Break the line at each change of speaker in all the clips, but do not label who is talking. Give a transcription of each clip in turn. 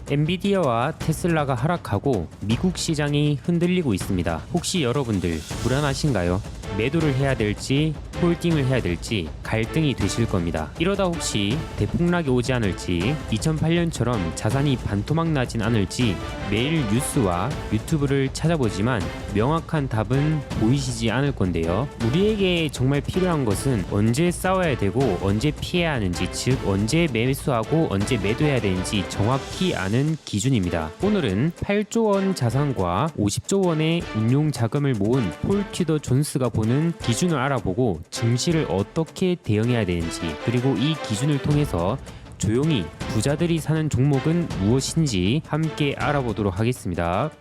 엔비디아와 테슬라가 하락하고 미국 시장이 흔들리고 있습니다. 혹시 여러분들 불안하신가요? 매도를 해야 될지 홀딩을 해야 될지 갈등이 되실 겁니다. 이러다 혹시 대폭락이 오지 않을지 2008년처럼 자산이 반토막 나진 않을지 매일 뉴스와 유튜브를 찾아보지만 명확한 답은 보이시지 않을 건데요. 우리에게 정말 필요한 것은 언제 싸워야 되고 언제 피해야 하는지, 즉 언제 매수하고 언제 매도해야 되는지 정확히 아는 기준입니다. 오늘은 8조 원 자산과 50조 원의 운용 자금을 모은 폴 튜더 존스가 보는 기준을 알아보고 증시를 어떻게 대응해야 되는지, 그리고 이 기준을 통해서 조용히 부자들이 사는 종목은 무엇인지 함께 알아보도록 하겠습니다.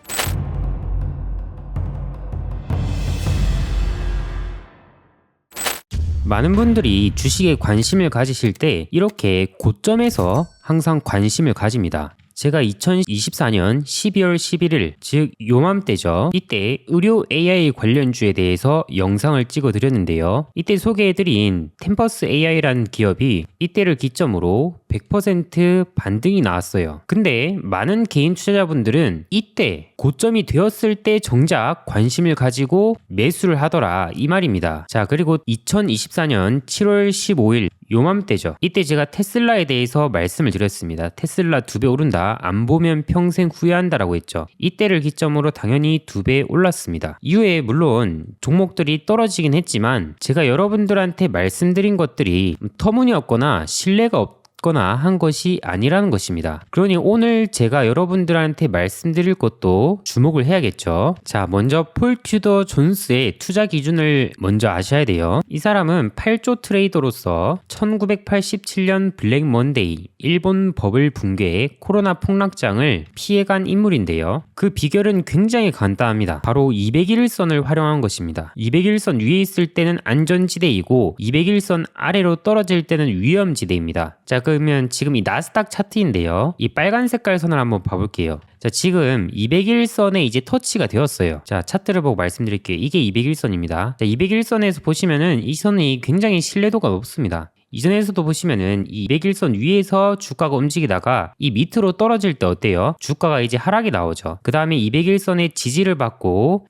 많은 분들이 주식에 관심을 가지실 때 이렇게 고점에서 항상 관심을 가집니다. 제가 2024년 12월 11일, 즉 요맘때죠. 이때 의료 AI 관련주에 대해서 영상을 찍어 드렸는데요. 이때 소개해드린 템퍼스 AI라는 기업이 이때를 기점으로 100% 반등이 나왔어요. 근데 많은 개인 투자자분들은 이때 고점이 되었을 때 정작 관심을 가지고 매수를 하더라, 이 말입니다. 자, 그리고 2024년 7월 15일 요맘때죠. 이때 제가 테슬라에 대해서 말씀을 드렸습니다. 테슬라 2배 오른다, 안 보면 평생 후회한다 라고 했죠. 이때를 기점으로 당연히 2배 올랐습니다. 이후에 물론 종목들이 떨어지긴 했지만 제가 여러분들한테 말씀드린 것들이 터무니없거나 신뢰가 없거나 한 것이 아니라는 것입니다. 그러니 오늘 제가 여러분들한테 말씀드릴 것도 주목을 해야겠죠. 자, 먼저 폴 튜더 존스의 투자 기준을 먼저 아셔야 돼요. 이 사람은 8조 트레이더로서 1987년 블랙 먼데이 일본 버블 붕괴의 코로나 폭락장을 피해간 인물인데요. 그 비결은 굉장히 간단합니다. 바로 200일선을 활용한 것입니다. 200일선 위에 있을 때는 안전지대이고 200일선 아래로 떨어질 때는 위험지대입니다. 자, 그러면 지금 이 나스닥 차트인데요. 이 빨간 색깔 선을 한번 봐볼게요. 자, 지금 200일선에 이제 터치가 되었어요. 자, 차트를 보고 말씀드릴게요. 이게 200일선입니다. 자, 200일선에서 보시면은 이 선이 굉장히 신뢰도가 높습니다. 이전에서도 보시면은 이 200일선 위에서 주가가 움직이다가 이 밑으로 떨어질 때 어때요? 주가가 이제 하락이 나오죠. 그 다음에 200일선의 지지를 받고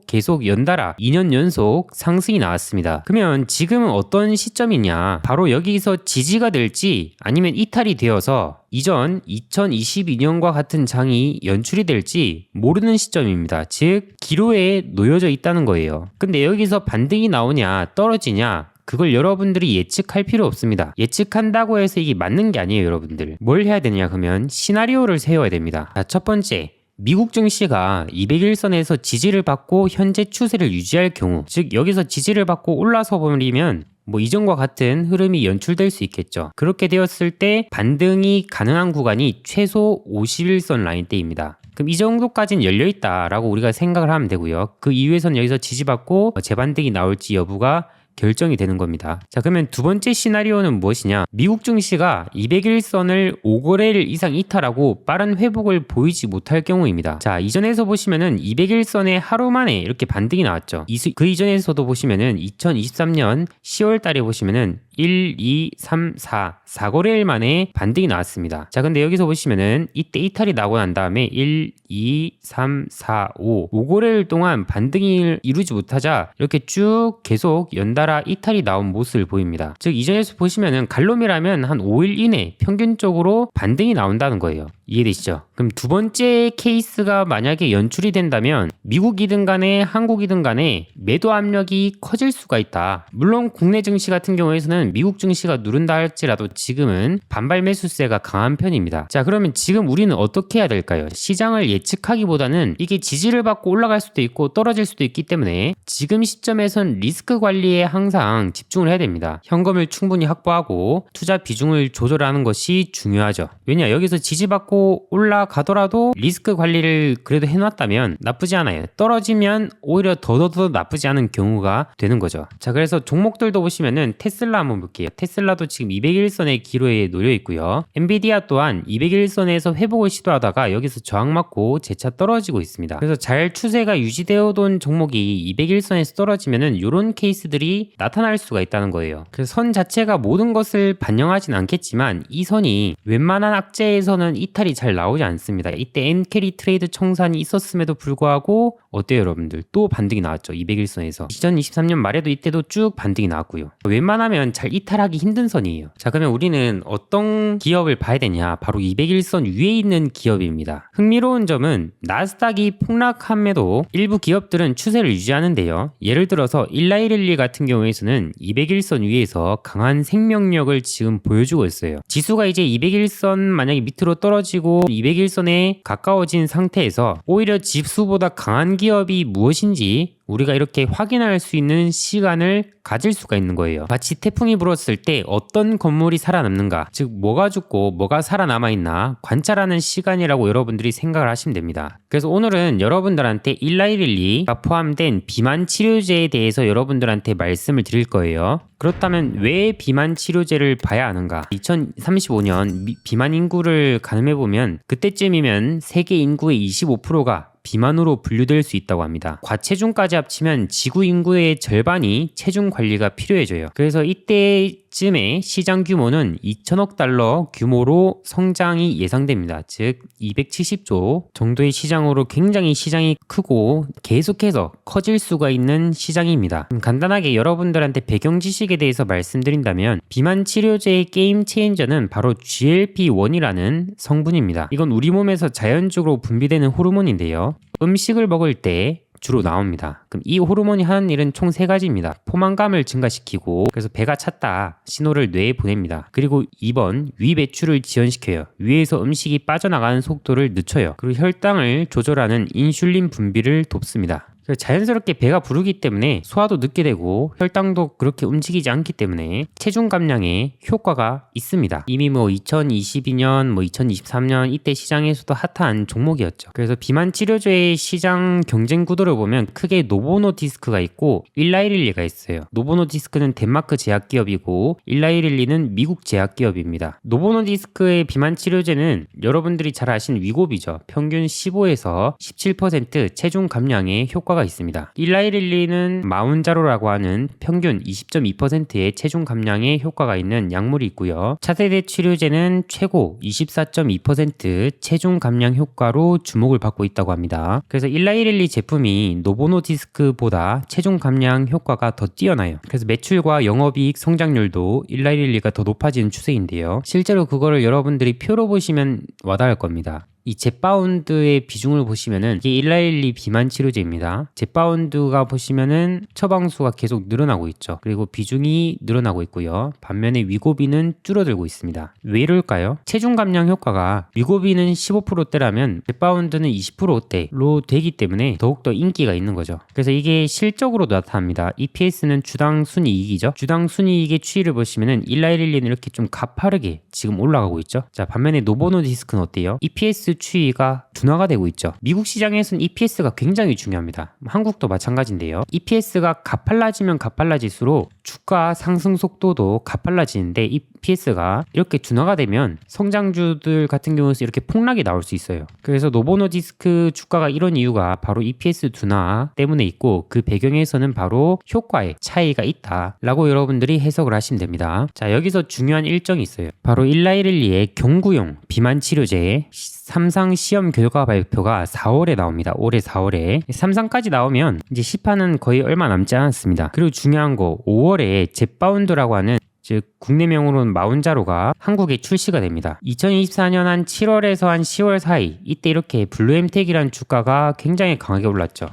계속 연달아 2년 연속 상승이 나왔습니다. 그러면 지금은 어떤 시점이냐? 바로 여기서 지지가 될지 아니면 이탈이 되어서 이전 2022년과 같은 장이 연출이 될지 모르는 시점입니다. 즉 기로에 놓여져 있다는 거예요. 근데 여기서 반등이 나오냐 떨어지냐, 그걸 여러분들이 예측할 필요 없습니다. 예측한다고 해서 이게 맞는 게 아니에요. 여러분들 뭘 해야 되냐 그러면 시나리오를 세워야 됩니다. 자, 첫 번째, 미국 증시가 200일선에서 지지를 받고 현재 추세를 유지할 경우, 즉 여기서 지지를 받고 올라서 버리면 이전과 같은 흐름이 연출될 수 있겠죠. 그렇게 되었을 때 반등이 가능한 구간이 최소 50일선 라인대입니다. 그럼 이 정도까지는 열려있다라고 우리가 생각을 하면 되고요. 그 이후에선 여기서 지지받고 재반등이 나올지 여부가 결정이 되는 겁니다. 자, 그러면 두 번째 시나리오는 무엇이냐? 미국 증시가 200일선을 5거래일 이상 이탈하고 빠른 회복을 보이지 못할 경우입니다. 자, 이전에서 보시면은 200일선에 하루 만에 이렇게 반등이 나왔죠. 그 이전에서도 보시면은 2023년 10월 달에 보시면은 1, 2, 3, 4거래일 만에 반등이 나왔습니다. 자, 근데 여기서 보시면은 이때 이탈이 나고 난 다음에 1, 2, 3, 4, 5거래일 동안 반등이 이루지 못하자 이렇게 쭉 계속 연달아 이탈이 나온 모습을 보입니다. 즉 이전에서 보시면은 갈롬이라면 한 5일 이내 평균적으로 반등이 나온다는 거예요. 이해되시죠? 그럼 두 번째 케이스가 만약에 연출이 된다면 미국이든 간에 한국이든 간에 매도 압력이 커질 수가 있다. 물론 국내 증시 같은 경우에서는 미국 증시가 누른다 할지라도 지금은 반발 매수세가 강한 편입니다. 자, 그러면 지금 우리는 어떻게 해야 될까요? 시장을 예측하기보다는 이게 지지를 받고 올라갈 수도 있고 떨어질 수도 있기 때문에 지금 시점에선 리스크 관리에 항상 집중을 해야 됩니다. 현금을 충분히 확보하고 투자 비중을 조절하는 것이 중요하죠. 왜냐, 여기서 지지받고 하고 올라가더라도 리스크 관리를 그래도 해놨다면 나쁘지 않아요. 떨어지면 오히려 더 나쁘지 않은 경우가 되는 거죠. 자, 그래서 종목들도 보시면은 테슬라 한번 볼게요. 테슬라도 지금 200일선의 기로에 놓여 있고요. 엔비디아 또한 200일선에서 회복을 시도하다가 여기서 저항 맞고 재차 떨어지고 있습니다. 그래서 잘 추세가 유지되어둔 종목이 200일선에서 떨어지면은 이런 케이스들이 나타날 수가 있다는 거예요. 그래서 선 자체가 모든 것을 반영하진 않겠지만 이 선이 웬만한 악재에서는 이탈이 잘 나오지 않습니다. 이때 엔캐리 트레이드 청산이 있었음에도 불구하고 어때요 여러분들? 또 반등이 나왔죠. 200일선에서 2023년 말에도 이때도 쭉 반등이 나왔고요. 웬만하면 잘 이탈하기 힘든 선이에요. 자, 그러면 우리는 어떤 기업을 봐야 되냐? 바로 200일선 위에 있는 기업입니다. 흥미로운 점은 나스닥이 폭락함에도 일부 기업들은 추세를 유지하는데요. 예를 들어서 일라이릴리 같은 경우에서는 200일선 위에서 강한 생명력을 지금 보여주고 있어요. 지수가 이제 200일선 만약에 밑으로 떨어지고 200일선에 가까워진 상태에서 오히려 지수보다 강한 기업이 무엇인지 우리가 이렇게 확인할 수 있는 시간을 가질 수가 있는 거예요. 마치 태풍이 불었을 때 어떤 건물이 살아남는가, 즉 뭐가 죽고 뭐가 살아남아 있나 관찰하는 시간이라고 여러분들이 생각을 하시면 됩니다. 그래서 오늘은 여러분들한테 일라이릴리가 포함된 비만 치료제에 대해서 여러분들한테 말씀을 드릴 거예요. 그렇다면 왜 비만 치료제를 봐야 하는가? 2035년 비만 인구를 가늠해보면 그때쯤이면 세계 인구의 25%가 비만으로 분류될 수 있다고 합니다. 과체중까지 합치면 지구 인구의 절반이 체중 관리가 필요해져요. 그래서 이때쯤에 시장 규모는 2천억 달러 규모로 성장이 예상됩니다. 즉 270조 정도의 시장으로 굉장히 시장이 크고 계속해서 커질 수가 있는 시장입니다. 간단하게 여러분들한테 배경 지식에 대해서 말씀드린다면 비만 치료제의 게임 체인저는 바로 GLP-1이라는 성분입니다. 이건 우리 몸에서 자연적으로 분비되는 호르몬인데요. 음식을 먹을 때 주로 나옵니다. 그럼 이 호르몬이 하는 일은 총 3가지입니다. 포만감을 증가시키고 그래서 배가 찼다 신호를 뇌에 보냅니다. 그리고 2번 위 배출을 지연시켜요. 위에서 음식이 빠져나가는 속도를 늦춰요. 그리고 혈당을 조절하는 인슐린 분비를 돕습니다. 자연스럽게 배가 부르기 때문에 소화도 늦게 되고 혈당도 그렇게 움직이지 않기 때문에 체중 감량에 효과가 있습니다. 이미 2022년, 2023년 이때 시장에서도 핫한 종목이었죠. 그래서 비만 치료제의 시장 경쟁 구도를 보면 크게 노보노디스크가 있고 일라이릴리가 있어요. 노보노디스크는 덴마크 제약기업이고 일라이릴리는 미국 제약기업입니다. 노보노디스크의 비만 치료제는 여러분들이 잘 아시는 위고비죠. 평균 15에서 17% 체중 감량에 효과가 있습니다. 일라이릴리는 마운자로라고 하는 평균 20.2%의 체중 감량에 효과가 있는 약물이 있고요. 차세대 치료제는 최고 24.2% 체중 감량 효과로 주목을 받고 있다고 합니다. 그래서 일라이릴리 제품이 노보노디스크보다 체중 감량 효과가 더 뛰어나요. 그래서 매출과 영업이익 성장률도 일라이릴리가 더 높아지는 추세인데요. 실제로 그거를 여러분들이 표로 보시면 와닿을 겁니다. 이 젯바운드의 비중을 보시면은 이게 일라이릴리 비만 치료제입니다. 젯바운드가 보시면은 처방수가 계속 늘어나고 있죠. 그리고 비중이 늘어나고 있고요. 반면에 위고비는 줄어들고 있습니다. 왜 이럴까요? 체중 감량 효과가 위고비는 15%대라면 젯바운드는 20%대로 되기 때문에 더욱더 인기가 있는 거죠. 그래서 이게 실적으로 나타납니다. EPS는 주당 순이익이죠. 주당 순이익의 추이를 보시면은 일라이릴리는 이렇게 좀 가파르게 지금 올라가고 있죠. 자, 반면에 노보노디스크는 어때요? EPS 추이가 둔화가 되고 있죠. 미국 시장에서는 EPS가 굉장히 중요합니다. 한국도 마찬가지인데요. EPS가 가팔라지면 가팔라질수록 주가 상승 속도도 가팔라지는데 EPS가 이렇게 둔화가 되면 성장주들 같은 경우에서 이렇게 폭락이 나올 수 있어요. 그래서 노보노디스크 주가가 이런 이유가 바로 EPS 둔화 때문에 있고 그 배경에서는 바로 효과에 차이가 있다라고 여러분들이 해석을 하시면 됩니다. 자, 여기서 중요한 일정이 있어요. 바로 일라이릴리의 경구용 비만 치료제의 3상 시험 결과 발표가 4월에 나옵니다. 올해 4월에 3상까지 나오면 이제 시판은 거의 얼마 남지 않았습니다. 그리고 중요한 거 5월에 젯바운드라고 하는 즉 국내명으로는 마운자로가 한국에 출시가 됩니다. 2024년 한 7월에서 한 10월 사이 이때 이렇게 블루엠텍이라는 주가가 굉장히 강하게 올랐죠.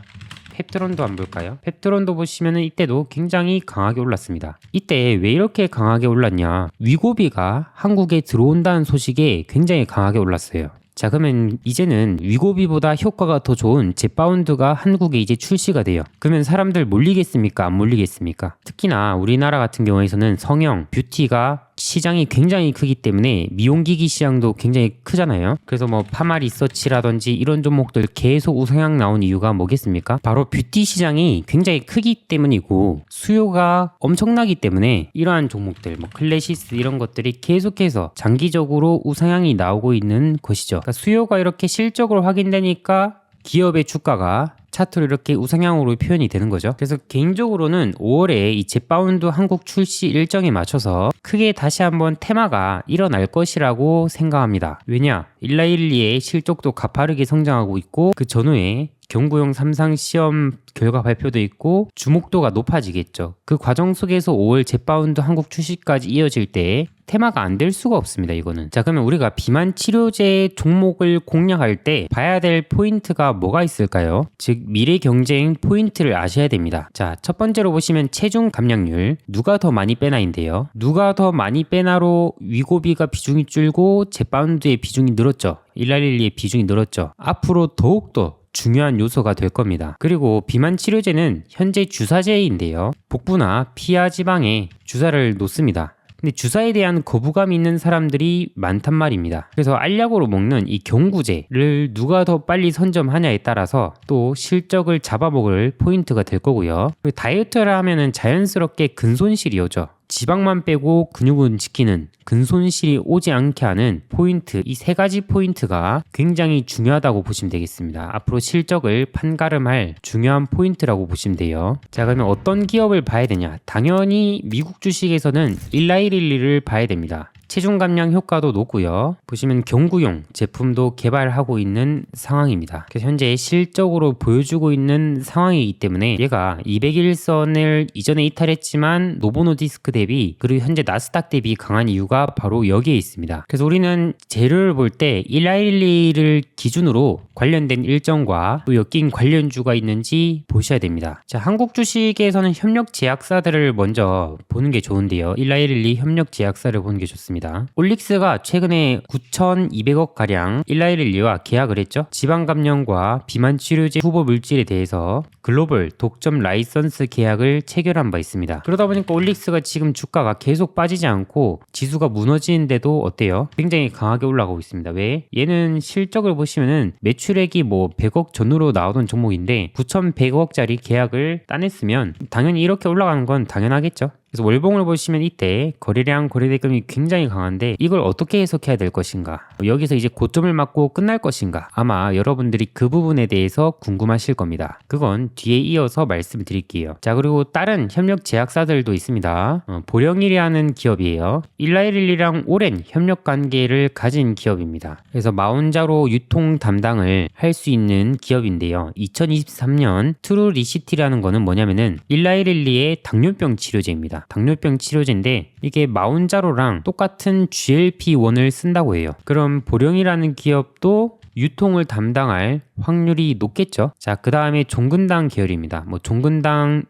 펩트론도 한번 볼까요? 펩트론도 보시면은 이때도 굉장히 강하게 올랐습니다. 이때 왜 이렇게 강하게 올랐냐? 위고비가 한국에 들어온다는 소식에 굉장히 강하게 올랐어요. 자, 그러면 이제는 위고비보다 효과가 더 좋은 젯바운드가 한국에 이제 출시가 돼요. 그러면 사람들 몰리겠습니까? 안 몰리겠습니까? 특히나 우리나라 같은 경우에서는 성형, 뷰티가 시장이 굉장히 크기 때문에 미용기기 시장도 굉장히 크잖아요. 그래서 뭐 파마 리서치라든지 이런 종목들 계속 우상향 나온 이유가 뭐겠습니까? 바로 뷰티 시장이 굉장히 크기 때문이고 수요가 엄청나기 때문에 이러한 종목들 뭐 클래시스 이런 것들이 계속해서 장기적으로 우상향이 나오고 있는 것이죠. 그러니까 수요가 이렇게 실적으로 확인되니까 기업의 주가가 차트로 이렇게 우상향으로 표현이 되는 거죠. 그래서 개인적으로는 5월에 이 젯바운드 한국 출시 일정에 맞춰서 크게 다시 한번 테마가 일어날 것이라고 생각합니다. 왜냐? 1라일리의 실적도 가파르게 성장하고 있고 그 전후에 경구용 3상 시험 결과 발표도 있고 주목도가 높아지겠죠. 그 과정 속에서 5월 젯바운드 한국 출시까지 이어질 때 테마가 안 될 수가 없습니다. 이거는. 자, 그러면 우리가 비만 치료제 종목을 공략할 때 봐야 될 포인트가 뭐가 있을까요? 즉 미래 경쟁 포인트를 아셔야 됩니다. 자, 첫 번째로 보시면 체중 감량률, 누가 더 많이 빼나인데요. 누가 더 많이 빼나로 위고비가 비중이 줄고 젯바운드의 비중이 늘었죠. 일라릴리의 비중이 늘었죠. 앞으로 더욱더 중요한 요소가 될 겁니다. 그리고 비만 치료제는 현재 주사제인데요. 복부나 피하 지방에 주사를 놓습니다. 근데 주사에 대한 거부감이 있는 사람들이 많단 말입니다. 그래서 알약으로 먹는 이 경구제를 누가 더 빨리 선점하냐에 따라서 또 실적을 잡아먹을 포인트가 될 거고요. 다이어트를 하면은 자연스럽게 근손실이 오죠. 지방만 빼고 근육은 지키는 근손실이 오지 않게 하는 포인트, 이 세 가지 포인트가 굉장히 중요하다고 보시면 되겠습니다. 앞으로 실적을 판가름할 중요한 포인트라고 보시면 돼요. 자, 그러면 어떤 기업을 봐야 되냐? 당연히 미국 주식에서는 일라이릴리를 봐야 됩니다. 체중 감량 효과도 높고요. 보시면 경구용 제품도 개발하고 있는 상황입니다. 그래서 현재 실적으로 보여주고 있는 상황이기 때문에 얘가 200일선을 이전에 이탈했지만 노보노디스크 대비 그리고 현재 나스닥 대비 강한 이유가 바로 여기에 있습니다. 그래서 우리는 재료를 볼 때 일라일리를 기준으로 관련된 일정과 또 엮인 관련주가 있는지 보셔야 됩니다. 자, 한국 주식에서는 협력 제약사들을 먼저 보는 게 좋은데요. 일라일리 협력 제약사를 보는 게 좋습니다. 올릭스가 최근에 9,200억 가량 일라일리와 계약을 했죠. 지방 감량과 비만 치료제 후보 물질에 대해서 글로벌 독점 라이선스 계약을 체결한 바 있습니다. 그러다 보니까 올릭스가 지금 주가가 계속 빠지지 않고 지수가 무너지는데도 어때요? 굉장히 강하게 올라가고 있습니다. 왜? 얘는 실적을 보시면은 매출액이 뭐 100억 전후로 나오던 종목인데 9,100억짜리 계약을 따냈으면 당연히 이렇게 올라가는 건 당연하겠죠. 그래서 월봉을 보시면 이때 거래량 거래대금이 굉장히 강한데 이걸 어떻게 해석해야 될 것인가, 여기서 이제 고점을 맞고 끝날 것인가, 아마 여러분들이 그 부분에 대해서 궁금하실 겁니다. 그건 뒤에 이어서 말씀드릴게요. 자, 그리고 다른 협력 제약사들도 있습니다. 보령일이라는 기업이에요. 일라일리랑 오랜 협력 관계를 가진 기업입니다. 그래서 마운자로 유통 담당을 할 수 있는 기업인데요. 2023년 트루리시티라는 거는 뭐냐면은 일라일리의 당뇨병 치료제입니다. 당뇨병 치료제인데 이게 마운자로랑 똑같은 GLP-1을 쓴다고 해요. 그럼 보령이라는 기업도 유통을 담당할 확률이 높겠죠. 자, 그 다음에 종근당 계열입니다. 뭐 종근당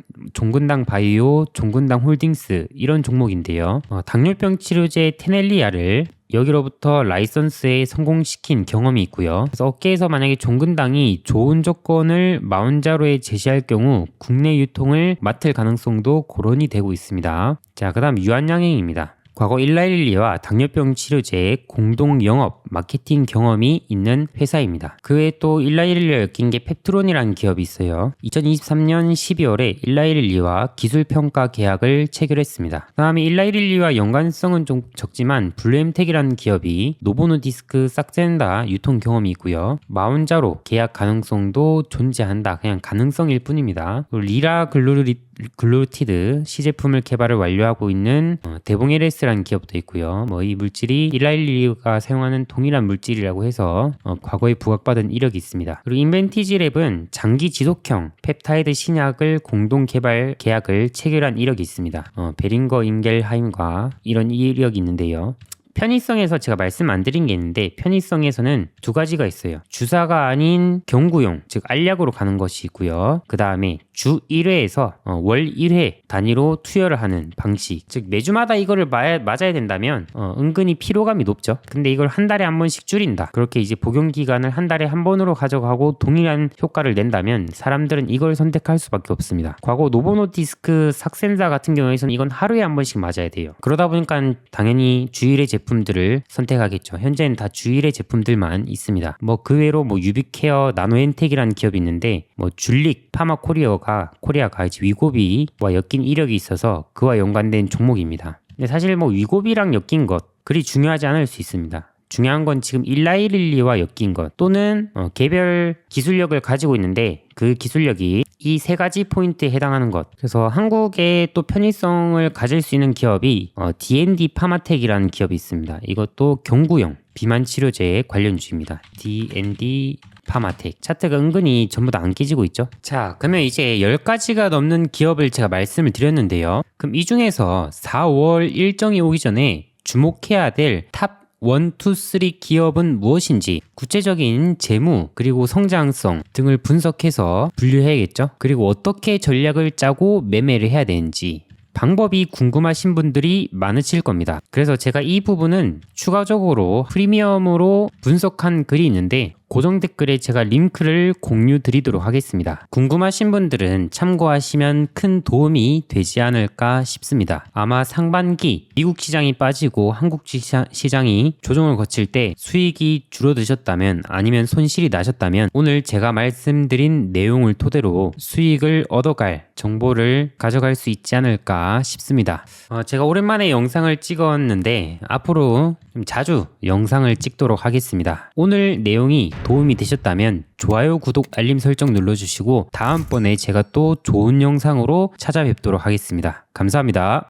바이오, 종근당 홀딩스 이런 종목인데요. 당뇨병 치료제 테넬리아를 여기로부터 라이선스에 성공시킨 경험이 있고요. 그래서 업계에서 만약에 종근당이 좋은 조건을 마운자로에 제시할 경우 국내 유통을 맡을 가능성도 고론이 되고 있습니다. 자, 그 다음 유한양행입니다. 과거 일라일리와 당뇨병 치료제의 공동 영업, 마케팅 경험이 있는 회사입니다. 그 외에 또 일라일리와 엮인 게 펩트론이라는 기업이 있어요. 2023년 12월에 일라일리와 기술평가 계약을 체결했습니다. 그 다음에 일라일리와 연관성은 좀 적지만 블루엠텍이라는 기업이 노보노디스크 싹센다 유통 경험이 있고요. 마운자로 계약 가능성도 존재한다. 그냥 가능성일 뿐입니다. 리라 글루티드 시제품을 개발을 완료하고 있는 대봉LS라는 기업도 있고요. 이 물질이 일라일리가 사용하는 동일한 물질이라고 해서 과거에 부각받은 이력이 있습니다. 그리고 인벤티지랩은 장기 지속형 펩타이드 신약을 공동 개발 계약을 체결한 이력이 있습니다. 베링거 인겔하임과 이런 이력이 있는데요. 편의성에서 제가 말씀 안 드린 게 있는데 편의성에서는 두 가지가 있어요. 주사가 아닌 경구용, 즉 알약으로 가는 것이 있고요. 그 다음에 주 1회에서 월 1회 단위로 투여를 하는 방식. 즉 매주마다 이거를 맞아야 된다면 은근히 피로감이 높죠. 근데 이걸 한 달에 한 번씩 줄인다. 그렇게 이제 복용 기간을 한 달에 한 번으로 가져가고 동일한 효과를 낸다면 사람들은 이걸 선택할 수밖에 없습니다. 과거 노보노디스크 삭센자 같은 경우에는 이건 하루에 한 번씩 맞아야 돼요. 그러다 보니까 당연히 주 1회 제품들을 선택하겠죠. 현재는 다 주 1회 제품들만 있습니다. 뭐 그 외로 뭐 유비케어, 나노엔텍이라는 기업이 있는데 뭐 줄릭 파마코리아가 이제 위고비와 엮인 이력이 있어서 그와 연관된 종목입니다. 근데 사실 뭐 위고비랑 엮인 것 그리 중요하지 않을 수 있습니다. 중요한 건 지금 일라이릴리와 엮인 것 또는 개별 기술력을 가지고 있는데 그 기술력이 이 세 가지 포인트에 해당하는 것. 그래서 한국에 또 편의성을 가질 수 있는 기업이 D&D 파마텍이라는 기업이 있습니다. 이것도 경구용 비만 치료제 관련주입니다. D&D 파마텍. 차트가 은근히 전부 다 안 깨지고 있죠. 자, 그러면 이제 10가지가 넘는 기업을 제가 말씀을 드렸는데요. 그럼 이 중에서 4월 일정이 오기 전에 주목해야 될 탑 1, 2, 3 기업은 무엇인지 구체적인 재무 그리고 성장성 등을 분석해서 분류해야겠죠. 그리고 어떻게 전략을 짜고 매매를 해야 되는지 방법이 궁금하신 분들이 많으실 겁니다. 그래서 제가 이 부분은 추가적으로 프리미엄으로 분석한 글이 있는데 고정 댓글에 제가 링크를 공유 드리도록 하겠습니다. 궁금하신 분들은 참고하시면 큰 도움이 되지 않을까 싶습니다. 아마 상반기 미국 시장이 빠지고 한국 시장이 조정을 거칠 때 수익이 줄어드셨다면 아니면 손실이 나셨다면 오늘 제가 말씀드린 내용을 토대로 수익을 얻어갈 정보를 가져갈 수 있지 않을까 싶습니다. 제가 오랜만에 영상을 찍었는데 앞으로 좀 자주 영상을 찍도록 하겠습니다. 오늘 내용이 도움이 되셨다면 좋아요, 구독, 알림 설정 눌러주시고 다음번에 제가 또 좋은 영상으로 찾아뵙도록 하겠습니다. 감사합니다.